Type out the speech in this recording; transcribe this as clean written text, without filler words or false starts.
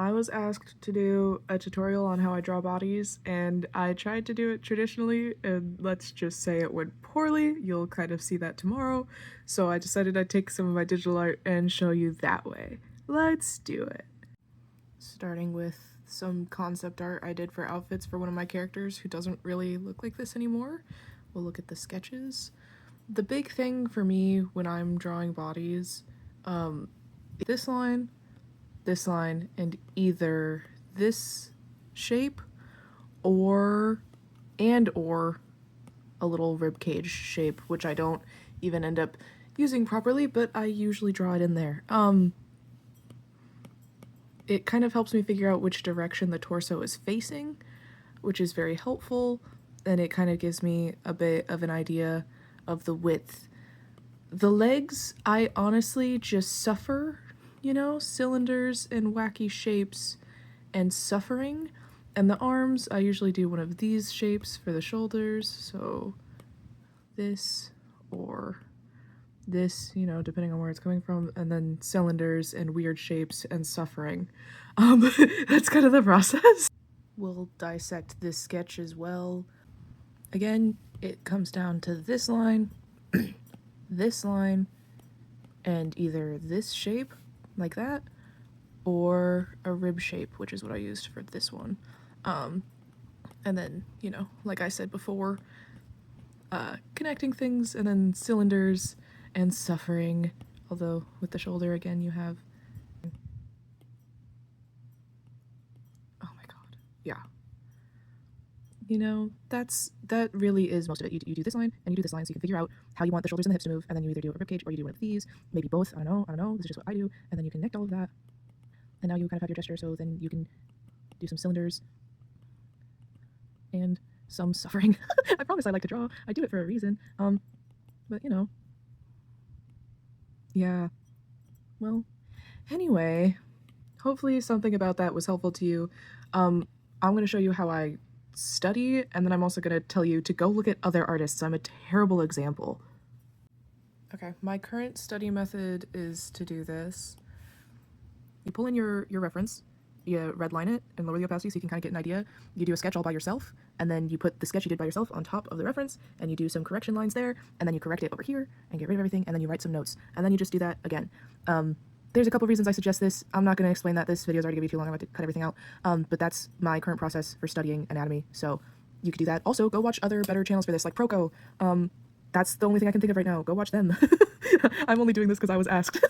I was asked to do a tutorial on how I draw bodies, and I tried to do it traditionally, and let's just say it went poorly. You'll kind of see that tomorrow. So I decided I'd take some of my digital art and show you that way. Let's do it. Starting with some concept art I did for outfits for one of my characters who doesn't really look like this anymore. We'll look at the sketches. The big thing for me when I'm drawing bodies, this line, and either this shape or a little rib cage shape, which I don't even end up using properly, but I usually draw it in there. It kind of helps me figure out which direction the torso is facing, which is very helpful, and it kind of gives me a bit of an idea of the width. The legs, I honestly just suffer, you know, cylinders and wacky shapes and suffering. And the arms, I usually do one of these shapes for the shoulders, so this or this, you know, depending on where it's coming from, and then cylinders and weird shapes and suffering. That's kind of the process. We'll dissect this sketch as well. Again, it comes down to this line, this line, and either this shape, like that, or a rib shape, which is what I used for this one. And then, you know, like I said before, connecting things, and then cylinders and suffering, although with the shoulder again you have, oh my god, yeah. You know, that really is most of it. You do this line and you do this line, so you can figure out how you want the shoulders and the hips to move, and then you either do a ribcage or you do one of these, maybe both, I don't know, this is just what I do, and then you connect all of that, and now you kind of have your gesture, so then you can do some cylinders and some suffering. I promise I like to draw. I do it for a reason. But you know, yeah. Well, anyway, hopefully something about that was helpful to you. I'm going to show you how I study, and then I'm also going to tell you to go look at other artists. I'm a terrible example. Okay, my current study method is to do this. You pull in your reference, you redline it and lower the opacity so you can kind of get an idea. You do a sketch all by yourself, and then you put the sketch you did by yourself on top of the reference, and you do some correction lines there, and then you correct it over here and get rid of everything, and then you write some notes, and then you just do that again. There's a couple reasons I suggest this. I'm not going to explain that. This video is already going to be too long. I'm going to cut everything out. But that's my current process for studying anatomy, so you could do that. Also, go watch other better channels for this, like Proco. That's the only thing I can think of right now. Go watch them. I'm only doing this because I was asked.